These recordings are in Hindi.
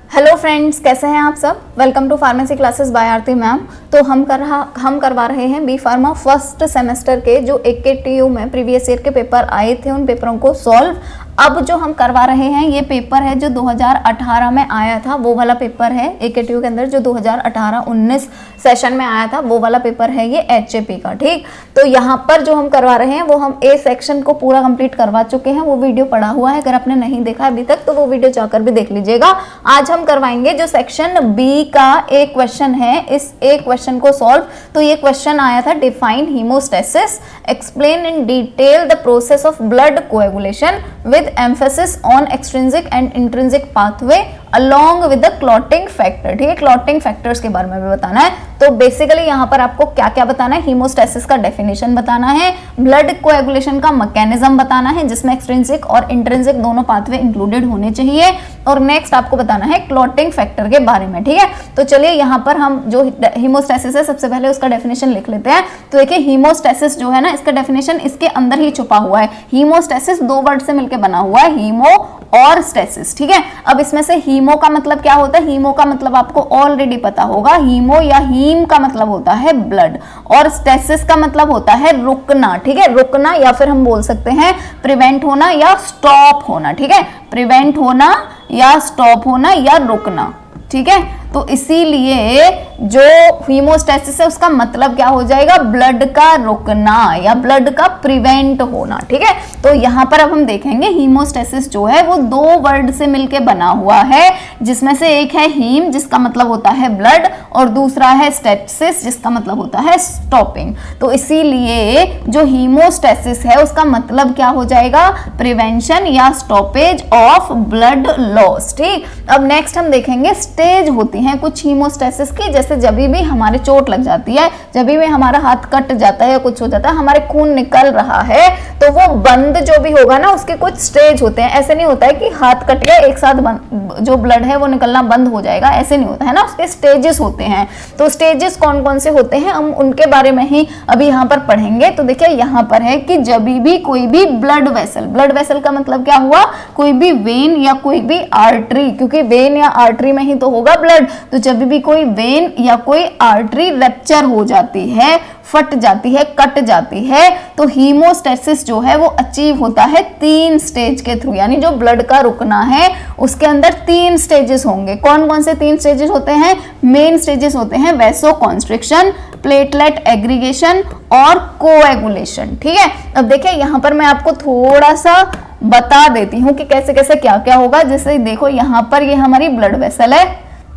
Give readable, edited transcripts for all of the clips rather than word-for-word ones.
हेलो फ्रेंड्स, कैसे हैं आप सब। Welcome to pharmacy classes by Aarti ma'am. तो हम करवा रहे हैं बी फार्मा फर्स्ट सेमेस्टर के जो AKTU में प्रीवियस ईयर के पेपर आए थे उन पेपरों को सॉल्व। अब जो हम करवा रहे हैं ये पेपर है जो 2018 में आया था, वो वाला पेपर है AKTU के अंदर जो 2018-19 सेशन में आया था, वो वाला पेपर है ये HAP का। ठीक, तो यहाँ पर जो हम करवा रहे हैं वो हम A सेक्शन को पूरा कंप्लीट करवा चुके हैं, वो वीडियो पड़ा हुआ है। अगर आपने नहीं देखा अभी तक तो वो वीडियो जाकर भी देख लीजिएगा। आज हम करवाएंगे जो सेक्शन B का एक क्वेश्चन है, इस एक क्वेश्चन को सॉल्व। तो ये क्वेश्चन आया था, define haemostasis, explain in detail the process of blood coagulation with emphasis on extrinsic and intrinsic pathway along with the clotting factor। ठीक है, क्लॉटिंग फैक्टर्स के बारे में भी बताना है। तो बेसिकली यहाँ पर आपको क्या क्या बताना है, हीमोस्टेसिस का डेफिनेशन बताना है, ब्लड कोएगुलेशन का मैकेनिज्म बताना है जिसमें एक्सट्रिंसिक और इंट्रिंसिक दोनों पाथवे इंक्लूडेड होने चाहिए, और नेक्स्ट आपको बताना है क्लॉटिंग फैक्टर के बारे में। ठीक है, तो चलिए यहाँ पर हम जो हीमोस्टेसिस है सबसे पहले उसका डेफिनेशन लिख लेते हैं। तो देखिए हीमोस्टेसिस जो है ना, इसका डेफिनेशन इसके अंदर ही छुपा हुआ है। हीमोस्टेसिस दो वर्ड से मिलकर बना हुआ है, हीमो और स्टेसिस। ठीक है, अब इसमें से हीमो का मतलब क्या होता है, हीमो का मतलब आपको ऑलरेडी पता होगा, हीमो या हीम का मतलब होता है ब्लड, और स्टेसिस का मतलब होता है रुकना। ठीक है, रुकना, या फिर हम बोल सकते हैं प्रिवेंट होना या स्टॉप होना। ठीक है, प्रिवेंट होना या स्टॉप होना या रुकना। ठीक है, तो इसीलिए जो हीमोस्टेसिस है उसका मतलब क्या हो जाएगा, ब्लड का रुकना या ब्लड का प्रिवेंट होना। ठीक है, तो यहाँ पर अब हम देखेंगे हीमोस्टेसिस जो है वो दो वर्ड से मिलके बना हुआ है, जिसमें से एक है हीम जिसका मतलब होता है ब्लड, और दूसरा है स्टेसिस जिसका मतलब होता है स्टॉपिंग। तो इसीलिए जो हीमोस्टेसिस है उसका मतलब क्या हो जाएगा, प्रिवेंशन या स्टॉपेज ऑफ ब्लड लॉस। ठीक, अब नेक्स्ट हम देखेंगे स्टेज होती हैं कुछ हीमोस्टेसिस की, जैसे जब भी हमारे चोट लग जाती है, जब भी हमारा हाथ कट जाता है या कुछ हो जाता है, हमारे खून निकल रहा है, तो वो बंद जो भी होगा ना उसके कुछ स्टेज होते हैं। ऐसे नहीं होता है कि हाथ कट गया एक साथ जो ब्लड है वो निकलना बंद हो जाएगा, ऐसे नहीं होता है ना, उसके स्टेजेस होते हैं। तो स्टेजेस कौन कौन से होते हैं हम उनके बारे में ही अभी यहाँ पर पढ़ेंगे। तो देखिए यहाँ पर है कि जब भी कोई भी ब्लड वेसल का मतलब क्या हुआ, कोई भी वेन या कोई भी आर्टरी, क्योंकि वेन या आर्टरी में ही तो होगा ब्लड, तो जब भी कोई वेन या कोई आर्टरी रप्चर हो जाती है, फट जाती है, कट जाती है, तो हीमोस्टेसिस जो है वो अचीव होता है 3 स्टेज के थ्रू। यानी जो ब्लड का रुकना है उसके अंदर 3 स्टेजेस होंगे। कौन कौन से 3 स्टेजेस होते हैं, मेन स्टेजेस होते हैं वैसोकॉन्स्ट्रिक्शन, प्लेटलेट एग्रीगेशन और कोएगुलेशन। ठीक है, अब देखिए यहाँ पर मैं आपको थोड़ा सा बता देती हूँ कि कैसे कैसे क्या क्या होगा। जैसे देखो यहाँ पर ये हमारी ब्लड वेसल है।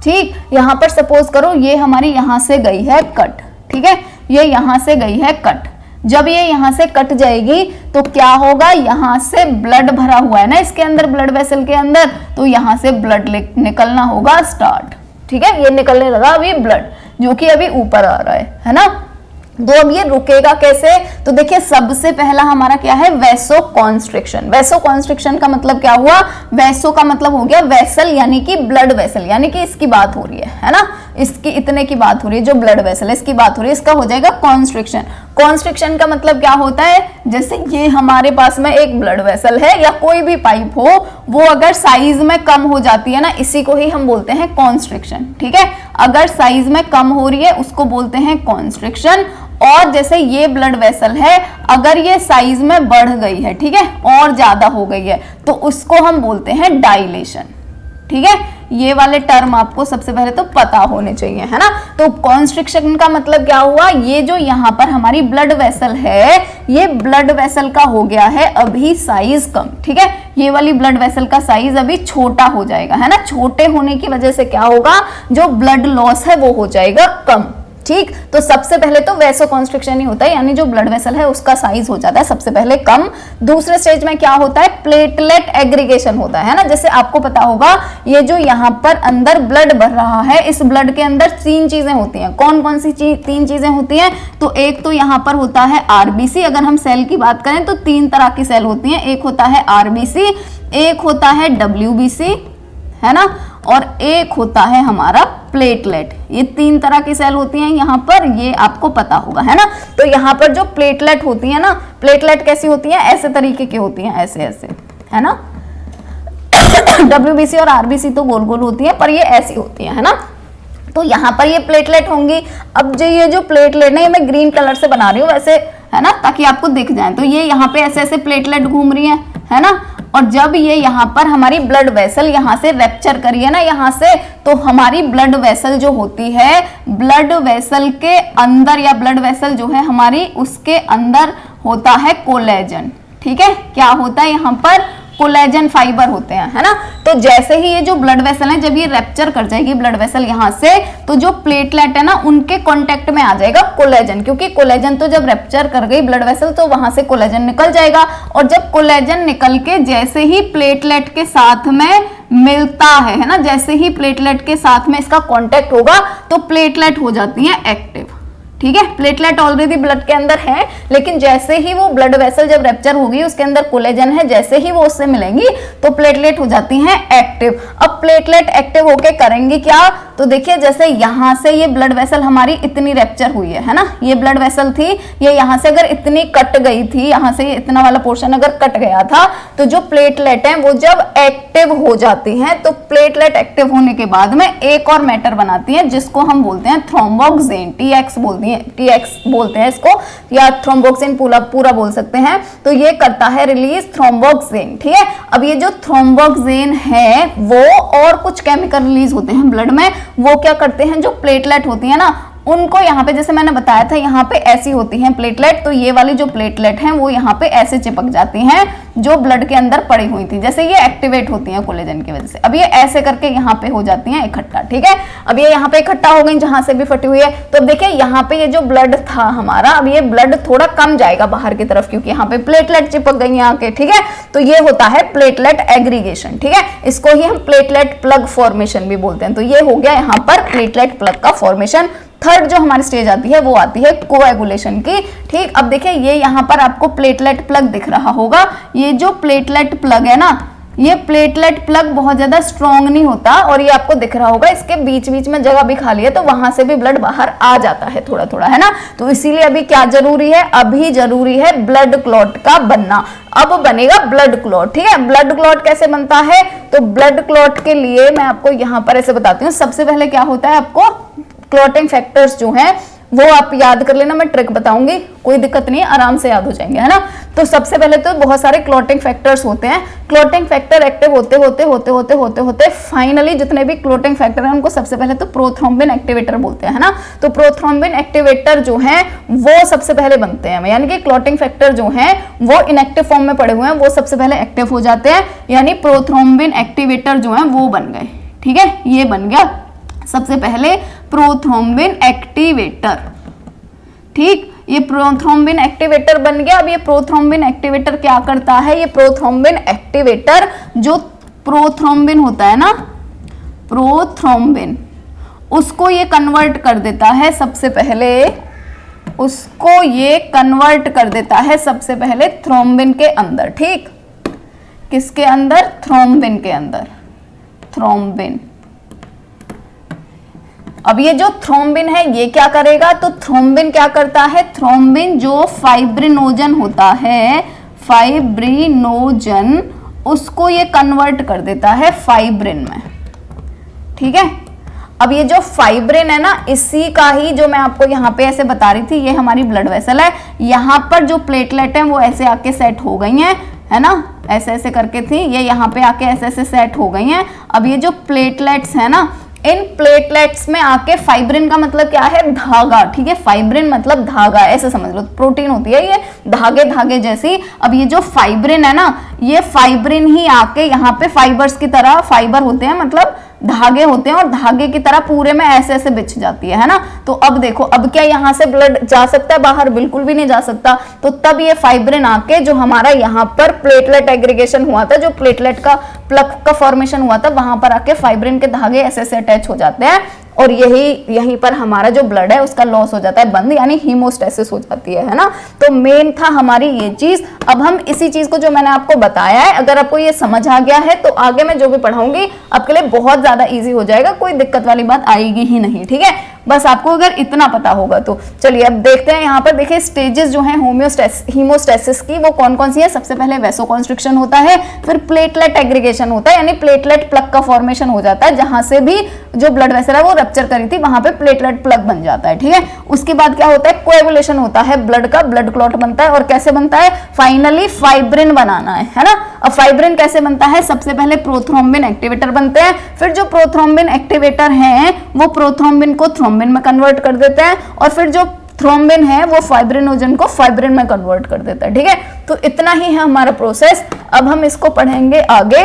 ठीक, यहाँ पर सपोज करो ये हमारी यहाँ से गई है कट। ठीक है, ये यहाँ से गई है कट, जब ये यहाँ से कट जाएगी तो क्या होगा, यहाँ से ब्लड भरा हुआ है ना इसके अंदर, ब्लड वेसल के अंदर, तो यहाँ से ब्लड निकलना होगा स्टार्ट। ठीक है, ये निकलने लगा अभी ब्लड जो कि अभी ऊपर आ रहा है ना। तो अब ये रुकेगा कैसे, तो देखिए सबसे पहला हमारा क्या है, वैसोकॉन्स्ट्रिक्शन। वैसोकॉन्स्ट्रिक्शन का मतलब क्या हुआ, वैसो का मतलब हो गया वेसल यानी कि ब्लड वेसल, यानी कि इसकी बात हो रही है ना, इसकी इतने की बात हो रही है, जो ब्लड वेसल है इसकी बात हो रही है, इसका हो जाएगा कॉन्स्ट्रिक्शन। कॉन्स्ट्रिक्शन का मतलब क्या होता है, जैसे ये हमारे पास में एक ब्लड वेसल है या कोई भी पाइप हो, वो अगर साइज में कम हो जाती है ना, इसी को ही हम बोलते हैं कॉन्स्ट्रिक्शन। ठीक है, अगर साइज में कम हो रही है उसको बोलते हैं कॉन्स्ट्रिक्शन। और जैसे ये ब्लड वेसल है, अगर ये साइज में बढ़ गई है, ठीक है, और ज्यादा हो गई है, तो उसको हम बोलते हैं डायलेशन। ठीक है, ये वाले टर्म आपको सबसे पहले तो पता होने चाहिए, है ना। तो कॉन्स्ट्रिक्शन का मतलब क्या हुआ, ये जो यहाँ पर हमारी ब्लड वेसल है, ये ब्लड वेसल का हो गया है अभी साइज कम। ठीक है, ये वाली ब्लड वेसल का साइज अभी छोटा हो जाएगा, है ना। छोटे होने की वजह से क्या होगा, जो ब्लड लॉस है वो हो जाएगा कम। ठीक, तो सबसे पहले तो वैसोकॉन्स्ट्रिक्शन ही होता है, यानी जो ब्लड वेसल है उसका साइज हो जाता है सबसे पहले कम। दूसरे स्टेज में क्या होता है, प्लेटलेट एग्रीगेशन होता है ना। जैसे आपको पता होगा ये जो यहाँ पर अंदर ब्लड भर रहा है, इस ब्लड के अंदर 3 चीजें होती हैं। कौन कौन सी 3 चीजें होती हैं, तो एक तो यहाँ पर होता है आरबीसी। अगर हम सेल की बात करें तो 3 तरह की सेल होती हैं, एक होता है आरबीसी, एक होता है डब्ल्यूबीसी, है ना, और एक होता है हमारा प्लेटलेट। ये 3 तरह की सेल होती हैं यहाँ पर, ये आपको पता होगा, है ना। तो यहाँ पर जो प्लेटलेट होती है ना, प्लेटलेट कैसी होती है, ऐसे तरीके की होती हैं, ऐसे ऐसे, है ना। WBC और RBC तो गोल गोल होती है, पर ये ऐसी होती है ना। तो यहाँ पर ये प्लेटलेट होंगी। अब जो ये जो प्लेटलेट है, ये मैं ग्रीन कलर से बना रही हूँ वैसे, है ना, ताकि आपको दिख जाए। तो ये यहाँ पे ऐसे ऐसे प्लेटलेट घूम रही है ना। और जब ये यहाँ पर हमारी ब्लड वेसल यहाँ से रैप्चर करिए ना यहाँ से, तो हमारी ब्लड वेसल जो होती है, ब्लड वेसल के अंदर या ब्लड वेसल जो है हमारी, उसके अंदर होता है कोलेजन। ठीक है, क्या होता है यहाँ पर, कोलेजन फाइबर होते हैं, है ना। तो जैसे ही ये जो ब्लड वेसल है, जब ये रैप्चर कर जाएगी ब्लड वेसल यहाँ से, तो जो प्लेटलेट है ना, उनके कांटेक्ट में आ जाएगा कोलेजन, क्योंकि कोलेजन तो जब रैप्चर कर गई ब्लड वेसल तो वहां से कोलेजन निकल जाएगा। और जब कोलेजन निकल के जैसे ही प्लेटलेट के साथ में मिलता है ना, जैसे ही प्लेटलेट के साथ में इसका कांटेक्ट होगा तो प्लेटलेट हो जाती है एक्टिव। ठीक है, प्लेटलेट ऑलरेडी ब्लड के अंदर है, लेकिन जैसे ही वो ब्लड वेसल जब रैप्चर होगी, उसके अंदर कोलेजन है, जैसे ही वो उससे मिलेंगी तो प्लेटलेट हो जाती हैं एक्टिव। अब प्लेटलेट एक्टिव होके करेंगी क्या, तो देखिए जैसे यहाँ से ये ब्लड वेसल हमारी इतनी रैप्चर हुई है ना, ये ब्लड वेसल थी, ये यहाँ से अगर इतनी कट गई थी, यहाँ से इतना वाला पोर्शन अगर कट गया था, तो जो प्लेटलेट है वो जब एक्टिव हो जाती है, तो प्लेटलेट एक्टिव होने के बाद में एक और मैटर बनाती है, जिसको हम बोलते हैं थ्रोम्बोक्सिन, TX बोलती है, TX बोलते हैं इसको, या थ्रोम्बोक्सिन पूरा बोल सकते हैं। तो ये करता है रिलीज थ्रोम्बोक्सिन। ठीक है, अब ये जो थ्रोम्बोक्सिन है वो और कुछ केमिकल रिलीज होते हैं ब्लड में, वो क्या करते हैं, जो प्लेटलेट होती है ना, उनको यहाँ पे जैसे मैंने बताया था, यहाँ पे ऐसी होती हैं प्लेटलेट, तो ये वाली जो प्लेटलेट हैं वो यहाँ पे ऐसे चिपक जाती हैं जो ब्लड के अंदर पड़ी हुई थी, जैसे ये एक्टिवेट होती हैं कोलेजन की वजह से। अब ये ऐसे करके यहाँ पे हो जाती हैं इकट्ठा। ठीक है, अब ये यहाँ पे इकट्ठा हो गई जहां से भी फटी हुई है। तो अब देखिए यहाँ पे ये जो ब्लड था हमारा, अब ये ब्लड थोड़ा कम जाएगा बाहर की तरफ, क्योंकि यहाँ पे प्लेटलेट चिपक गई यहाँ के। ठीक है, तो ये होता है प्लेटलेट एग्रीगेशन। ठीक है, इसको ही हम प्लेटलेट प्लग फॉर्मेशन भी बोलते हैं। तो ये हो गया यहाँ पर प्लेटलेट प्लग का फॉर्मेशन। थर्ड जो हमारी स्टेज आती है वो आती है कोएगुलेशन की। ठीक, अब देखिए ये यहाँ पर आपको प्लेटलेट प्लग दिख रहा होगा। ये जो प्लेटलेट प्लग है ना, ये प्लेटलेट प्लग बहुत ज्यादा स्ट्रॉन्ग नहीं होता, और ये आपको दिख रहा होगा, इसके बीच बीच में जगह भी खाली है, तो वहां से भी ब्लड बाहर आ जाता है थोड़ा थोड़ा, है ना। तो इसीलिए अभी क्या जरूरी है, अभी जरूरी है ब्लड क्लॉट का बनना। अब बनेगा ब्लड क्लॉट। ठीक है, ब्लड क्लॉट कैसे बनता है, तो ब्लड क्लॉट के लिए मैं आपको यहाँ पर ऐसे बताती हूँ। सबसे पहले क्या होता है, आपको क्लॉटिंग फैक्टर्स जो हैं वो आप याद कर लेना, मैं ट्रिक बताऊंगी, कोई दिक्कत नहीं है, आराम से याद हो जाएंगे, है ना। तो सबसे पहले तो बहुत सारे क्लॉटिंग फैक्टर्स होते हैं। क्लॉटिंग फैक्टर एक्टिव होते होते होते होते होते होते फाइनली जितने भी क्लॉटिंग फैक्टर हैं उनको सबसे पहले तो प्रोथ्रोम्बिन एक्टिवेटर बोलते हैं, है ना। तो प्रोथ्रोम्बिन एक्टिवेटर जो हैं वो सबसे पहले बनते हैं, यानी कि क्लॉटिंग फैक्टर जो हैं वो इनएक्टिव फॉर्म में पड़े हुए हैं, वो सबसे पहले एक्टिव हो जाते हैं, यानी प्रोथ्रोम्बिन एक्टिवेटर जो है वो बन गए। ठीक है, ये बन गया सबसे पहले प्रोथ्रोम्बिन एक्टिवेटर। ठीक, ये प्रोथ्रोम्बिन एक्टिवेटर बन गया। अब ये प्रोथ्रोम्बिन एक्टिवेटर क्या करता है, ये प्रोथ्रोम्बिन एक्टिवेटर जो प्रोथ्रोम्बिन होता है ना, प्रोथ्रोम्बिन, उसको ये कन्वर्ट कर देता है सबसे पहले, उसको ये कन्वर्ट कर देता है सबसे पहले थ्रोम्बिन के अंदर। ठीक, किसके अंदर, थ्रोम्बिन के अंदर, थ्रोम्बिन। अब ये जो थ्रोम्बिन है ये क्या करेगा, तो थ्रोम्बिन क्या करता है, थ्रोम्बिन जो फाइब्रिनोजन होता है, फाइब्रिनोजन, उसको ये कन्वर्ट कर देता है फाइब्रिन में। ठीक है, अब ये जो फाइब्रिन है ना, इसी का ही जो मैं आपको यहाँ पे ऐसे बता रही थी, ये हमारी ब्लड वेसल है, यहाँ पर जो प्लेटलेट है वो ऐसे आके सेट हो गई हैं, है ना, ऐसे ऐसे करके थी, ये यहाँ पे आके ऐसे ऐसे सेट हो गई हैं। अब ये जो प्लेटलेट्स है ना, इन प्लेटलेट्स में आके, फाइब्रिन का मतलब क्या है, धागा। ठीक है, फाइब्रिन मतलब धागा, ऐसे समझ लो, प्रोटीन होती है ये, धागे धागे जैसी। अब ये जो फाइब्रिन है ना, ये फाइब्रिन ही आके यहाँ पे फाइबर्स की तरह, फाइबर होते हैं मतलब धागे होते हैं, और धागे की तरह पूरे में ऐसे ऐसे बिछ जाती है ना। तो अब देखो, अब क्या यहाँ से ब्लड जा सकता है बाहर, बिल्कुल भी नहीं जा सकता। तो तब ये फाइब्रिन आके जो हमारा यहाँ पर प्लेटलेट एग्रीगेशन हुआ था, जो प्लेटलेट का प्लग का फॉर्मेशन हुआ था, वहां पर आके फाइब्रिन के धागे ऐसे ऐसे अटैच हो जाते हैं, और यहीं पर हमारा जो ब्लड है उसका लॉस हो जाता है बंद, यानी हीमोस्टेसिस हो जाती है ना। तो मेन था हमारी ये चीज। अब हम इसी चीज को जो मैंने आपको बताया है, अगर आपको ये समझ आ गया है तो आगे मैं जो भी पढ़ाऊंगी आपके लिए बहुत ज्यादा इजी हो जाएगा, कोई दिक्कत वाली बात आएगी ही नहीं। ठीक है, बस आपको अगर इतना पता होगा तो। चलिए अब देखते हैं यहाँ पर, देखिए स्टेजेस जो है हीमोस्टेसिस की वो कौन कौन सी है। सबसे पहले वैसोकॉन्स्ट्रिक्शन होता है, फिर प्लेटलेट एग्रीगेशन होता है, यानी प्लेटलेट प्लग का फॉर्मेशन हो जाता है, जहां से भी जो ब्लड वेसल है वो रप्चर करी थी वहां पे प्लेटलेट प्लग बन जाता है, ठीक है। उसके बाद क्या होता है, कोएगुलेशन होता है ब्लड का, ब्लड क्लॉट बनता है। और कैसे बनता है, फाइनली फाइब्रिन बनाना है ना। अब फाइब्रिन कैसे बनता है, सबसे पहले प्रोथ्रोम्बिन एक्टिवेटर बनते हैं, फिर जो प्रोथ्रोम्बिन एक्टिवेटर हैं वो प्रोथ्रोम्बिन को थ्रोम्बिन में कन्वर्ट कर देते हैं, और फिर जो थ्रोम्बिन है वो फाइब्रिनोजन को फाइब्रिन में कन्वर्ट कर देता है, ठीक है। तो इतना ही है हमारा प्रोसेस। अब हम इसको पढ़ेंगे आगे।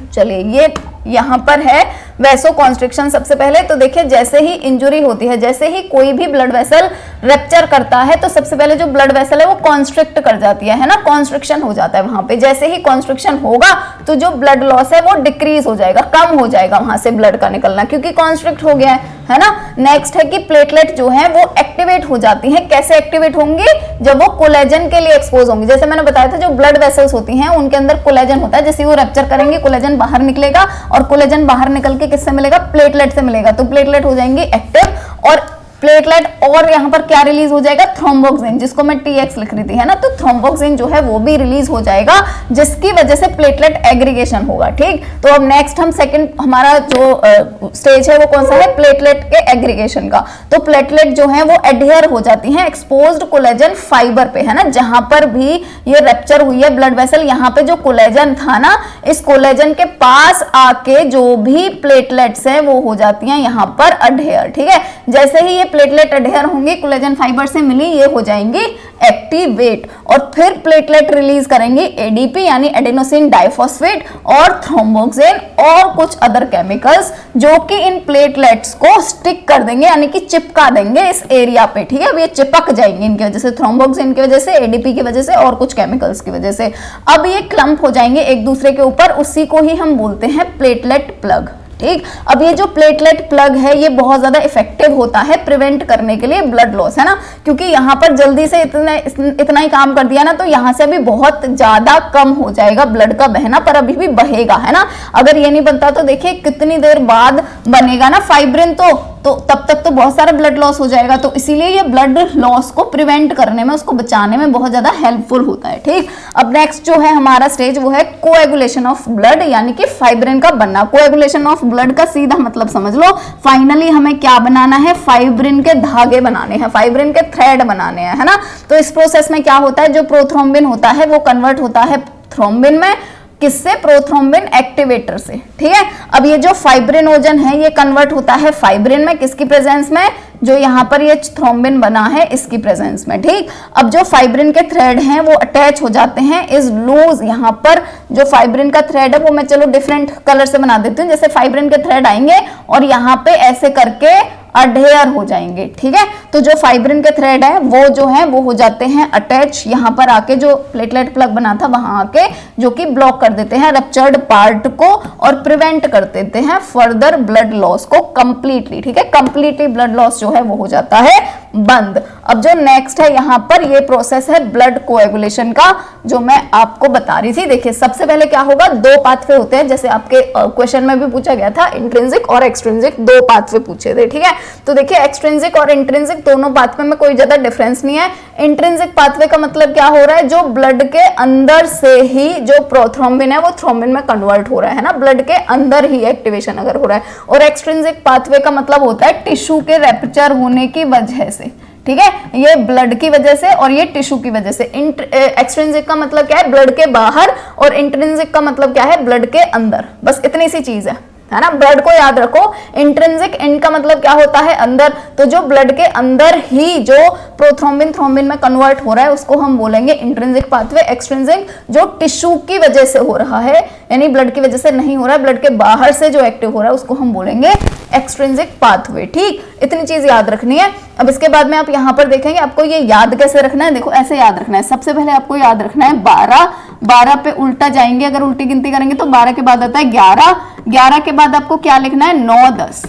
चलिए ये यहां पर है वैसोकॉन्स्ट्रिक्शन। सबसे पहले तो देखिए, जैसे ही इंजुरी होती है, जैसे ही कोई भी ब्लड वेसल रप्चर करता है, तो सबसे पहले जो ब्लड वेसल है वो कॉन्स्ट्रिक्ट कर जाती है ना, कॉन्स्ट्रिक्शन हो जाता है वहां पे। जैसे ही कॉन्स्ट्रिक्शन होगा तो जो ब्लड लॉस है वो डिक्रीज हो जाएगा, कम हो जाएगा वहां से ब्लड का निकलना, क्योंकि कॉन्स्ट्रिक्ट हो गया है ना। नेक्स्ट है कि प्लेटलेट जो है वो एक्टिवेट हो जाती है। कैसे एक्टिवेट होंगी, जब वो कोलेजन के लिए एक्सपोज होंगी। जैसे मैंने बताया था, जो ब्लड वेसल्स होती हैं उनके अंदर कोलेजन होता है, जैसे वो रप्चर करेंगे कोलेजन बाहर निकलेगा, और कोलेजन बाहर निकल के किससे मिलेगा, प्लेटलेट से मिलेगा। तो प्लेटलेट हो जाएंगे एक्टिव, और प्लेटलेट और यहाँ पर क्या रिलीज हो जाएगा, थ्रोम्बोक्सिन, जिसको मैं TX लिख रही थी, है ना। तो थ्रोम्बोक्सिन जो है वो भी रिलीज हो जाएगा, जिसकी वजह से प्लेटलेट एग्रीगेशन होगा, ठीक। तो अब नेक्स्ट हम सेकंड, हमारा जो स्टेज है वो कौन सा है, प्लेटलेट के एग्रीगेशन का। तो प्लेटलेट जो है वो एडहेयर हो जाती हैं एक्सपोज्ड कोलेजन फाइबर पे, है ना। जहां पर भी ये रप्चर हुई है ब्लड वेसल, यहाँ पे जो कोलेजन था ना, इस कोलेजन के पास आके जो भी प्लेटलेट्स है वो हो जाती हैं यहाँ पर अडहेयर, ठीक है। जैसे ही ये प्लेटलेट अडहेयर होंगी, कोलेजन फाइबर से मिली, ये हो जाएंगी एक्टिवेट, और फिर प्लेटलेट रिलीज करेंगे ADP यानी एडेनोसिन डाइफॉस्फेट और थ्रोम्बोक्सिन और कुछ अदर केमिकल्स, जो कि इन प्लेटलेट्स को स्टिक कर देंगे, यानी कि चिपका देंगे इस एरिया पे, ठीक है। अब ये चिपक जाएंगे इनकी वजह से, थ्रोम्बोक्सिन की वजह से, ADP की वजह से और कुछ केमिकल्स की वजह से। अब ये क्लम्प हो जाएंगे एक दूसरे के ऊपर, उसी को ही हम बोलते हैं प्लेटलेट प्लग, ठीक। अब ये जो प्लेटलेट प्लग है ये बहुत ज्यादा इफेक्टिव होता है प्रिवेंट करने के लिए ब्लड लॉस, है ना, क्योंकि यहाँ पर जल्दी से इतना ही काम कर दिया ना, तो यहाँ से अभी बहुत ज्यादा कम हो जाएगा ब्लड का बहना, पर अभी भी बहेगा, है ना। अगर ये नहीं बनता तो देखिए कितनी देर बाद बनेगा ना फाइब्रिन, तो तब तक तो बहुत सारा ब्लड लॉस हो जाएगा। तो इसीलिए ये ब्लड लॉस को प्रिवेंट करने में, उसको बचाने में बहुत ज्यादा हेल्पफुल होता है, ठीक। अब नेक्स्ट जो है हमारा स्टेज वो है कोएगुलेशन ऑफ ब्लड, यानी कि फाइब्रिन का बनना। कोएगुलेशन ऑफ ब्लड का सीधा मतलब समझ लो, फाइनली हमें क्या बनाना है, फाइब्रिन के धागे बनाने हैं, फाइब्रिन के थ्रेड बनाने हैं, है ना। तो इस प्रोसेस में क्या होता है, जो प्रोथ्रोम्बिन होता है वो कन्वर्ट होता है थ्रोम्बिन में, किससे, प्रोथ्रोम्बिन एक्टिवेटर से, ठीक है। अब ये जो फाइब्रिनोजन है ये कन्वर्ट होता है फाइब्रिन में, किसकी प्रेजेंस में, जो यहाँ पर ये थ्रोम्बिन बना है इसकी प्रेजेंस में, ठीक। अब जो फाइब्रिन के थ्रेड हैं वो अटैच हो जाते हैं इस लूज, यहाँ पर जो फाइब्रिन का थ्रेड है वो मैं चलो डिफरेंट कलर से बना देती हूँ। जैसे फाइब्रिन के थ्रेड आएंगे और यहाँ पे ऐसे करके अडहेयर हो जाएंगे, ठीक है। तो जो फाइब्रिन के थ्रेड है वो जो है वो हो जाते हैं अटैच, यहाँ पर आके जो प्लेटलेट प्लग बना था वहां आके, जो कि ब्लॉक कर देते हैं रप्चर्ड पार्ट को और प्रिवेंट कर देते हैं फर्दर ब्लड लॉस को कंप्लीटली, ठीक है। कंप्लीटली ब्लड लॉस जो है वो हो जाता है बंद। अब जो नेक्स्ट है यहाँ पर ये प्रोसेस है ब्लड कोएगुलेशन का, जो मैं आपको बता रही थी। देखिए सबसे पहले क्या होगा, दो पाथवे होते हैं, जैसे आपके क्वेश्चन में भी पूछा गया था, इंट्रिंसिक और एक्सट्रिंसिक, दो पाथवे पूछे थे, ठीक है। तो देखिए एक्सट्रिंसिक और इंट्रिंसिक दोनों पाथवे में कोई ज्यादा डिफरेंस नहीं है। इंट्रिंसिक पाथवे का मतलब क्या हो रहा है, जो ब्लड के अंदर से ही जो प्रोथ्रोम्बिन है वो थ्रोम्बिन में कन्वर्ट हो रहा है ना, ब्लड के अंदर ही एक्टिवेशन अगर हो रहा है। और एक्सट्रिंसिक पाथवे का मतलब होता है टिश्यू के रैप्चर होने की वजह से, ठीक है, ये ब्लड की वजह से और ये टिश्यू की वजह से। एक्सट्रिंसिक का मतलब क्या है, ब्लड के बाहर, और इंट्रिंसिक का मतलब क्या है, ब्लड के अंदर। बस इतनी सी चीज है ना। ब्लड को याद रखो, इंट्रिंसिक, इन का मतलब क्या होता है, अंदर। तो जो ब्लड के अंदर ही जो प्रोथ्रोम्बिन थ्रोम्बिन में कन्वर्ट हो रहा है उसको हम बोलेंगे इंट्रिंसिक पाथवे। एक्सट्रिंसिक जो टिश्यू की वजह से हो रहा है, यानी ब्लड की वजह से नहीं हो रहा है, ब्लड के बाहर से जो एक्टिव हो रहा है उसको हम बोलेंगे एक्सट्रिंसिक पाथवे, ठीक। इतनी चीज याद रखनी है। अब इसके बाद में आप यहाँ पर देखेंगे आपको ये याद कैसे रखना है, देखो ऐसे याद रखना है। सबसे पहले आपको याद रखना है 12 पे उल्टा जाएंगे, अगर उल्टी गिनती करेंगे तो 12 के बाद आता है 11 के बाद आपको क्या लिखना है, 9 10,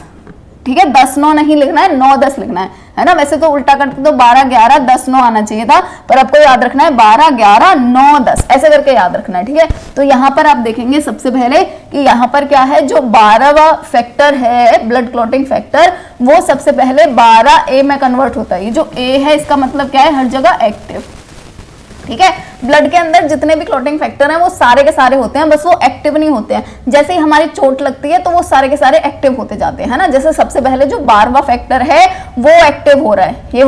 ठीक है, 10-9 नहीं लिखना है, 9-10 लिखना है ना। वैसे तो उल्टा करते तो 12-11-10-9 आना चाहिए था, पर आपको याद रखना है 12-11-9-10 ऐसे करके याद रखना है, ठीक है। तो यहाँ पर आप देखेंगे सबसे पहले कि यहाँ पर क्या है, जो 12वां फैक्टर है ब्लड क्लॉटिंग फैक्टर, वो सबसे पहले 12A में कन्वर्ट होता है। ये जो A है इसका मतलब क्या है, हर जगह एक्टिव, ठीक है। ब्लड के अंदर जितने भी क्लॉटिंग फैक्टर हैं वो सारे के सारे होते हैं, बस वो एक्टिव नहीं होते हैं। जैसे ही हमारी चोट लगती है तो वो सारे के सारे एक्टिव होते जाते हैं ना। जैसे सबसे पहले जो 12वां फैक्टर है वो एक्टिव हो रहा है, ये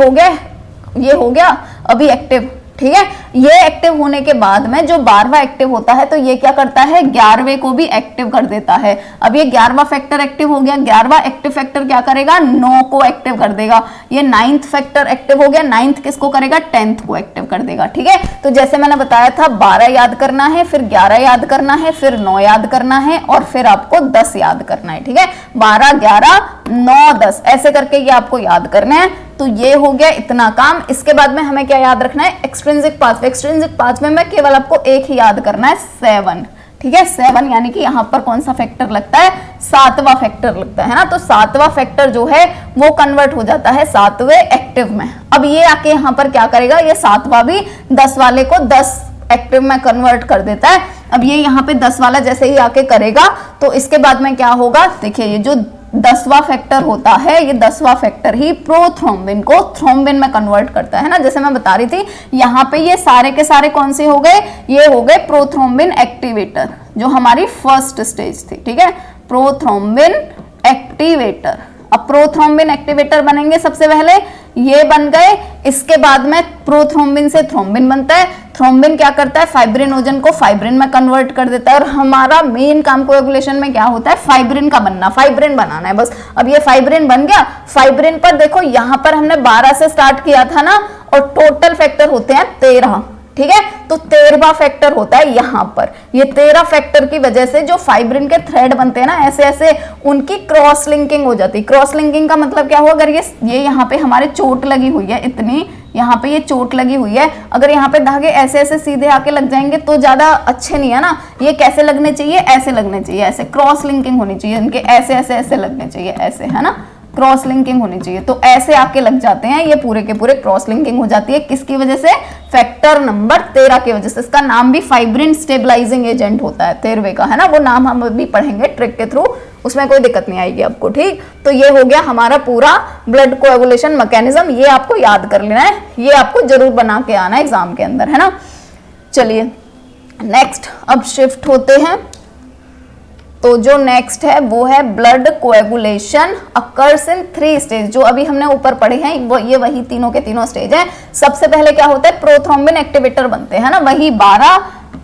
हो गया अभी एक्टिव, ठीक है। ये एक्टिव होने के बाद में जो 12वां एक्टिव होता है तो ये क्या करता है, 11वें को भी एक्टिव कर देता है। अब ये 11वां फैक्टर एक्टिव हो गया, 11वां एक्टिव फैक्टर क्या करेगा, 9 को एक्टिव कर देगा। ये 9th फैक्टर एक्टिव हो गया, 9th किसको करेगा, 10th को एक्टिव कर देगा, ठीक है। तो जैसे मैंने बताया था 12 याद करना है, फिर 11 याद करना है, फिर 9 याद करना है और फिर आपको 10 याद करना है, ठीक है। 12, 11, 9, 10 ऐसे करके ये आपको याद करने हैं। तो ये हो गया इतना काम। इसके बाद में हमें क्या याद रखना है, एक्सट्रिंसिक पाथवे। एक्सट्रिंसिक पाथवे में केवल आपको एक ही याद करना है, 7, ठीक है। 7 यानी कि यहाँ पर कौन सा फैक्टर लगता है, 7वां फैक्टर लगता है ना। तो 7वां फैक्टर जो है वो कन्वर्ट हो जाता है 7वें एक्टिव में। अब ये आके यहाँ पर क्या करेगा, ये 7वां भी 10 वाले को 10 एक्टिव में कन्वर्ट कर देता है। अब ये यहाँ पे 10 वाला जैसे ही आके करेगा तो इसके बाद में क्या होगा, देखिए ये जो 10वां फैक्टर होता है, ये 10वां फैक्टर ही प्रोथ्रोम्बिन को थ्रोम्बिन में कन्वर्ट करता है ना। जैसे मैं बता रही थी यहाँ पे ये सारे के सारे कौन से हो गए, ये हो गए प्रोथ्रोम्बिन एक्टिवेटर, जो हमारी फर्स्ट स्टेज थी, ठीक है। Prothrombin activator. अब प्रोथ्रोम्बिन एक्टिवेटर बनेंगे सबसे पहले, ये बन गए। इसके बाद में प्रोथ्रोम्बिन से थ्रोम्बिन बनता है। थ्रोम्बिन क्या करता है, फाइब्रिनोजन को फाइब्रिन में कन्वर्ट कर देता है। और हमारा मेन काम कोएगुलेशन में क्या होता है, फाइब्रिन का बनना, फाइब्रिन बनाना है बस। अब ये फाइब्रिन बन गया। फाइब्रिन पर देखो यहाँ पर हमने 12 से स्टार्ट किया था ना, और टोटल फैक्टर होते हैं 13, ठीक है। तो 13वां फैक्टर होता है यहाँ पर। ये 13 फैक्टर की वजह से जो फाइब्रिन के थ्रेड बनते हैं ना, ऐसे ऐसे उनकी क्रॉस लिंकिंग हो जाती है। क्रॉस लिंकिंग का मतलब क्या हुआ, अगर ये यहाँ पे हमारे चोट लगी हुई है इतनी, यहाँ पे ये चोट लगी हुई है, अगर यहाँ पे धागे ऐसे ऐसे सीधे आके लग जाएंगे तो ज्यादा अच्छे नहीं है ना। ये कैसे लगने चाहिए, ऐसे लगने चाहिए, ऐसे क्रॉस लिंकिंग होनी चाहिए इनके, ऐसे ऐसे ऐसे लगने चाहिए, ऐसे, है ना, क्रॉस लिंकिंग होनी चाहिए। तो ऐसे आके लग जाते हैं, ये पूरे के पूरे क्रॉस लिंकिंग हो जाती है। किसकी वजह से, फैक्टर नंबर 13 की वजह से। इसका नाम भी फाइब्रिन स्टेबलाइजिंग एजेंट होता है, 13वें का, है ना। वो नाम हम अभी पढ़ेंगे ट्रिक के थ्रू, उसमें कोई दिक्कत नहीं आएगी आपको, ठीक। तो ये हो गया हमारा पूरा ब्लड कोएगुलेशन मैकेनिज्म। ये आपको याद कर लेना है, ये आपको जरूर बना के आना है एग्जाम के अंदर, है ना। चलिए नेक्स्ट अब शिफ्ट होते हैं। तो जो नेक्स्ट है वो है blood coagulation occurs in 3 stage. जो अभी हमने ऊपर पढ़े हैं वो ये वही तीनों के तीनों स्टेज हैं। सबसे पहले क्या होता है, प्रोथ्रोम्बिन एक्टिवेटर बनते हैं ना, वही 12,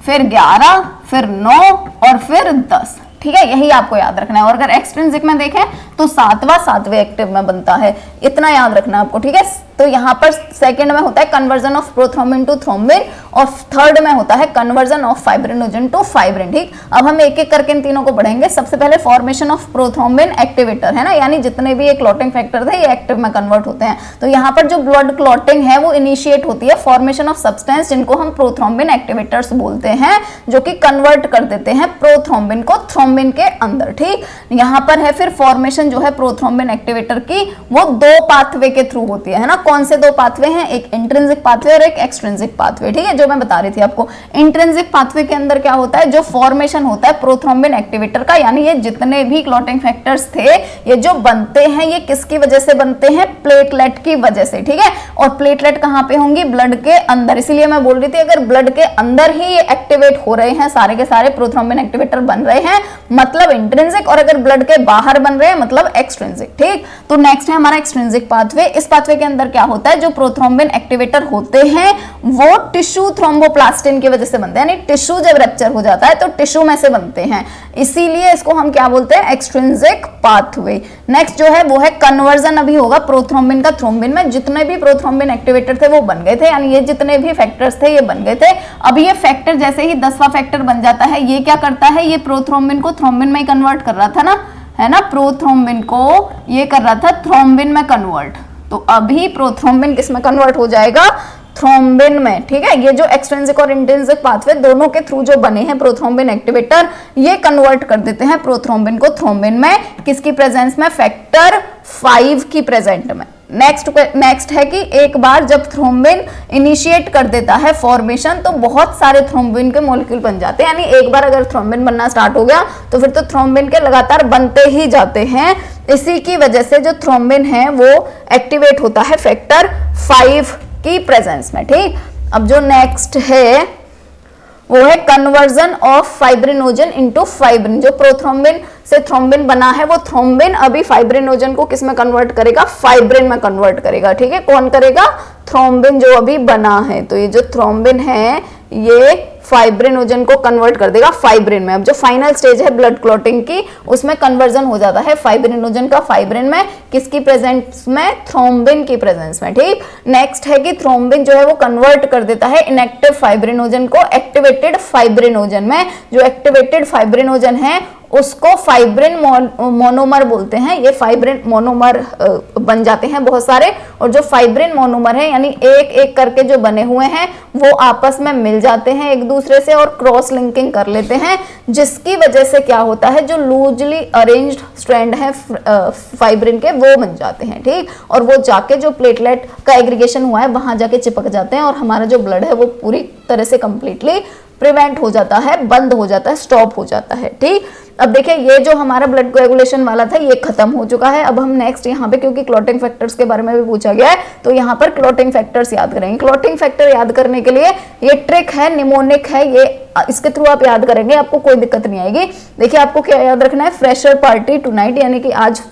फिर 11, फिर 9 और फिर 10, ठीक है। यही आपको याद रखना है। और अगर एक्सट्रिंसिक में देखें तो 7वें एक्टिव में बनता है, इतना याद रखना है आपको, ठीक है। तो यहाँ पर सेकंड में होता है conversion of prothrombin to thrombin, और थर्ड में होता है conversion of fibrinogen to fibrin, ठीक। अब हम एक एक करके इन तीनों को पढ़ेंगे। सबसे पहले फॉर्मेशन ऑफ प्रोथ्रोम्बिन एक्टिवेटर, है ना, यानी जितने भी ये क्लॉटिंग फैक्टर थे ये एक्टिव में कन्वर्ट होते हैं। तो यहाँ पर जो ब्लड क्लॉटिंग है वो इनिशिएट होती है फॉर्मेशन ऑफ सब्सटेंस, जिनको हम प्रोथ्रोम्बिन एक्टिवेटर्स बोलते हैं, जो कि कन्वर्ट कर देते हैं प्रोथ्रोम्बिन को थ्रोम्बिन के अंदर, ठीक। यहाँ पर है फिर फॉर्मेशन जो है प्रोथ्रोम्बिन एक्टिवेटर की, वो 2 पाथवे के थ्रू होती है ना। कौन से 2 पाथवे हैं, एक इंट्रिंसिक पाथवे और एक एक्सट्रिंसिक पाथवे, ठीक है, जो मैं बता रही थी आपको। इंट्रिंसिक पाथवे के अंदर क्या होता है, जो फॉर्मेशन होता है प्रोथ्रोम्बिन एक्टिवेटर का, यानी ये जितने भी क्लॉटिंग फैक्टर्स थे ये जो बनते हैं ये किसकी वजह से बनते हैं, प्लेटलेट की वजह से, ठीक है। और प्लेटलेट कहाँ पे होंगी, ब्लड के अंदर। इसीलिए मैं बोल रही थी अगर ब्लड के अंदर ही ये एक्टिवेट हो रहे हैं, सारे के सारे प्रोथ्रोम्बिन एक्टिवेटर बन रहे हैं, मतलब इंट्रिंसिक, और अगर ब्लड के बाहर बन रहे हैं मतलब एक्सट्रिंसिक, ठीक। तो नेक्स्ट है हमारा एक्सट्रिंसिक पाथवे। इस पाथवे के अंदर क्या होता है, जो प्रोथ्रोम्बिन एक्टिवेटर होते हैं वो टिश्यू थ्रोम्बोप्लास्टिन की वजह से बनते हैं, यानी टिश्यू जब रप्चर हो जाता है तो टिश्यू में से बनते हैं, इसीलिए इसको हम क्या बोलते हैं, एक्सट्रिंसिक पाथवे। नेक्स्ट जो है वो है कन्वर्जन, अभी होगा प्रोथ्रोम्बिन का थ्रोम्बिन में। जितने भी प्रोथ्रोम्बिन एक्टिवेटर थे वो बन गए थे, यानी ये जितने भी फैक्टर्स थे ये बन गए थे। अब ये फैक्टर जैसे ही 10वां फैक्टर बन जाता है, ये क्या करता है, ये प्रोथ्रोम्बिन को थ्रोम्बिन में कन्वर्ट कर रहा था ना, है ना, प्रोथ्रोम्बिन को ये कर रहा था थ्रोम्बिन में कन्वर्ट। तो अभी प्रोथ्रोम्बिन किस में कन्वर्ट हो जाएगा, थ्रोम्बिन में, ठीक है। ये जो एक्सट्रिंसिक और इंट्रिंसिक पाथवे दोनों के थ्रू जो बने हैं प्रोथ्रोम्बिन एक्टिवेटर, ये कन्वर्ट कर देते हैं प्रोथ्रोम्बिन को थ्रोम्बिन में, किसकी प्रेजेंस में, फैक्टर 5 की प्रेजेंट में। नेक्स्ट है कि एक बार जब थ्रोम्बिन इनिशिएट कर देता है फॉर्मेशन तो बहुत सारे थ्रोम्बिन के मॉलिक्यूल बन जाते हैं, यानी एक बार अगर थ्रोम्बिन बनना स्टार्ट हो गया तो फिर तो थ्रोम्बिन के लगातार बनते ही जाते हैं। इसी की वजह से जो थ्रोम्बिन है वो एक्टिवेट होता है फैक्टर 5 की प्रेजेंस में। ठीक, अब जो नेक्स्ट है वो है conversion of fibrinogen into fibrin. जो प्रोथ्रोम्बिन से थ्रोम्बिन बना है वो थ्रोम्बिन अभी फाइब्रिनोजन को किस में कन्वर्ट करेगा, फाइब्रिन में कन्वर्ट करेगा। ठीक है, कौन करेगा, थ्रोम्बिन जो अभी बना है। तो ये जो थ्रोम्बिन है ये फाइब्रिनोजन को कन्वर्ट कर देगा फाइब्रिन में। अब जो फाइनल स्टेज है ब्लड क्लॉटिंग की उसमें कन्वर्जन हो जाता है फाइब्रिनोजन का फाइब्रिन में, किसकी प्रेजेंस में, थ्रोम्बिन की प्रेजेंस में। ठीक, नेक्स्ट है कि थ्रोम्बिन जो है वो कन्वर्ट कर देता है इनएक्टिव फाइब्रिनोजन को एक्टिवेटेड फाइब्रिनोजन में। जो एक्टिवेटेड फाइब्रिनोजन है उसको फाइब्रिन मोनोमर बोलते हैं। ये फाइब्रिन मोनोमर बन जाते हैं बहुत सारे, और जो फाइब्रिन मोनोमर है यानी एक एक करके जो बने हुए हैं वो आपस में मिल जाते हैं एक दूसरे से और क्रॉस लिंकिंग कर लेते हैं, जिसकी वजह से क्या होता है, जो लूजली अरेंज्ड स्ट्रैंड है फाइब्रिन के वो बन जाते हैं। ठीक, और वो जाके जो प्लेटलेट का एग्रीगेशन हुआ है वहां जाके चिपक जाते हैं और हमारा जो ब्लड है वो पूरी तरह से कंप्लीटली प्रिवेंट हो जाता है, बंद हो जाता है, स्टॉप हो जाता है। ठीक, अब देखिए ये जो हमारा ब्लड कोएगुलेशन वाला था ये खत्म हो चुका है। अब हम नेक्स्ट यहाँ पे, क्योंकि क्लॉटिंग फैक्टर्स के बारे में भी पूछा गया है, तो यहाँ पर क्लॉटिंग फैक्टर्स याद करेंगे। क्लॉटिंग फैक्टर याद करने के लिए ये ट्रिक है, निमोनिक है, ये इसके थ्रू आप याद करेंगे, आपको कोई दिक्कत नहीं आएगी। देखिए आपको क्या याद रखना है, फ्रेशर पार्टी टुनाइट, यानी कि आज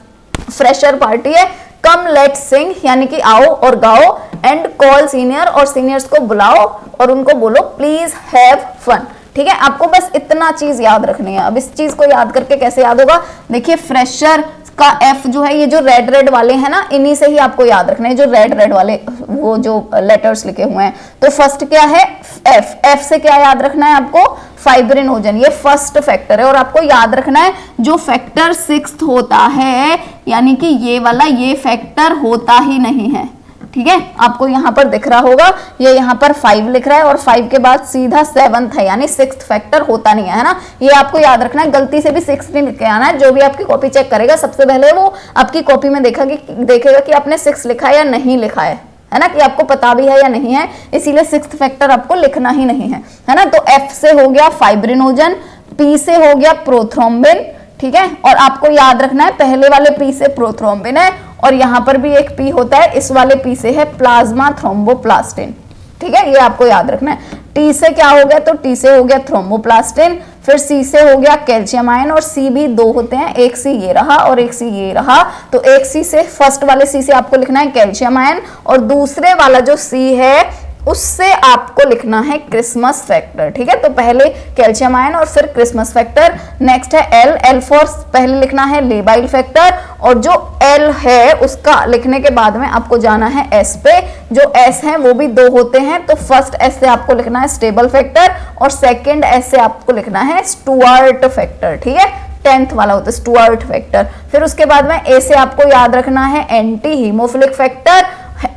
फ्रेशर पार्टी है। कम लेट्स सिंग, यानी कि आओ और गाओ। एंड कॉल सीनियर, और सीनियर्स को बुलाओ और उनको बोलो प्लीज हैव फन। ठीक है, आपको बस इतना चीज याद रखनी है। अब इस चीज को याद करके कैसे याद होगा, देखिए फ्रेशर का एफ जो है, ये जो रेड रेड वाले हैं ना, इन्हीं से ही आपको याद रखना है, जो रेड रेड वाले वो जो लेटर्स लिखे हुए हैं। तो फर्स्ट क्या है, एफ। एफ से क्या याद रखना है आपको, फाइब्रिनोजन, ये फर्स्ट फैक्टर है। और आपको याद रखना है जो फैक्टर 6 होता है, यानी कि ये वाला, ये फैक्टर होता ही नहीं है। ठीक है, आपको यहाँ पर दिख रहा होगा, ये यहाँ पर 5 लिख रहा है और 5 के बाद सीधा 7th है, यानी 6th फैक्टर होता नहीं है ना। ये आपको याद रखना है, गलती से भी 6 नहीं लिख के आना है। जो भी आपकी कॉपी चेक करेगा सबसे पहले वो आपकी कॉपी में देखेगा कि आपने 6 लिखा है या नहीं लिखा है ना, कि आपको पता भी है या नहीं है। इसीलिए 6th फैक्टर आपको लिखना ही नहीं है ना। तो एफ से हो गया फाइब्रिनोजन, पी से हो गया प्रोथ्रोम्बिन। ठीक है, और आपको याद रखना है पहले वाले पी से प्रोथ्रोम्बिन है और यहाँ पर भी एक पी होता है, इस वाले पी से है प्लाज्मा थ्रोम्बोप्लास्टिन। ठीक है, ये आपको याद रखना है। टी से क्या हो गया, तो टी से हो गया थ्रोम्बोप्लास्टिन, फिर सी से हो गया कैल्शियम आयन, और सी भी 2 होते हैं, एक सी ये रहा और एक सी ये रहा। तो एक सी से, फर्स्ट वाले सी से आपको लिखना है कैल्शियम आयन, और दूसरे वाला जो सी है उससे आपको लिखना है क्रिसमस फैक्टर। ठीक है, तो पहले कैल्शियम आयन और फिर क्रिसमस फैक्टर। नेक्स्ट है एल। एल फॉर पहले लिखना है लेबाइल फैक्टर, और जो एल है उसका लिखने के बाद में आपको जाना है एस पे। जो एस है वो भी 2 होते हैं, तो फर्स्ट एस से आपको लिखना है स्टेबल फैक्टर और सेकेंड एस से आपको लिखना है स्टुअर्ट फैक्टर। ठीक है, 10th वाला होता है स्टुअर्ट फैक्टर। फिर उसके बाद में ए से आपको याद रखना है एंटी हीमोफिलिक फैक्टर,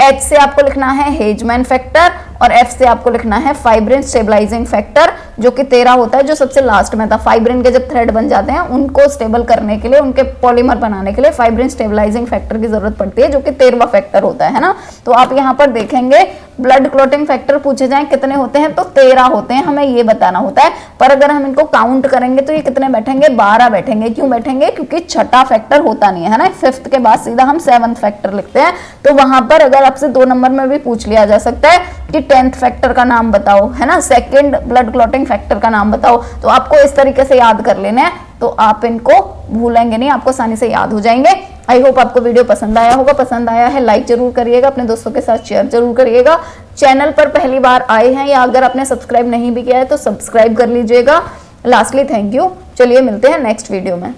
H से आपको लिखना है हेजमैन फैक्टर, और F से आपको लिखना है फाइब्रिन स्टेबलाइजिंग फैक्टर, जो कि 13 होता है, जो सबसे लास्ट में था। फाइब्रिन के जब थ्रेड बन जाते हैं उनको स्टेबल करने के लिए, उनके पॉलीमर बनाने के लिए फाइब्रिन स्टेबलाइजिंग फैक्टर की जरूरत पड़ती है, जो कि 13वां फैक्टर होता है ना। तो आप यहाँ पर देखेंगे ब्लड क्लॉटिंग फैक्टर पूछे जाए कितने होते हैं, तो 13 होते हैं, हमें ये बताना होता है। पर अगर हम इनको काउंट करेंगे तो ये कितने बैठेंगे, 12 बैठेंगे। क्यों बैठेंगे, क्योंकि छठा फैक्टर होता नहीं है ना, 5th के बाद सीधा हम 7th फैक्टर लिखते हैं। तो वहां पर अगर आपसे 2 नंबर में भी पूछ लिया जा सकता है कि 10th फैक्टर का नाम बताओ, है ना, सेकंड ब्लड क्लॉटिंग फैक्टर का नाम बताओ, तो आपको इस तरीके से याद कर लेना है, तो आप इनको भूलेंगे नहीं, आपको आसानी से याद हो जाएंगे। आई होप आपको वीडियो पसंद आया होगा। पसंद आया है लाइक जरूर करिएगा, अपने दोस्तों के साथ शेयर जरूर करिएगा। चैनल पर पहली बार आए हैं या अगर आपने सब्सक्राइब नहीं भी किया है तो सब्सक्राइब कर लीजिएगा। Lastly thank you. चलिए मिलते हैं नेक्स्ट वीडियो में।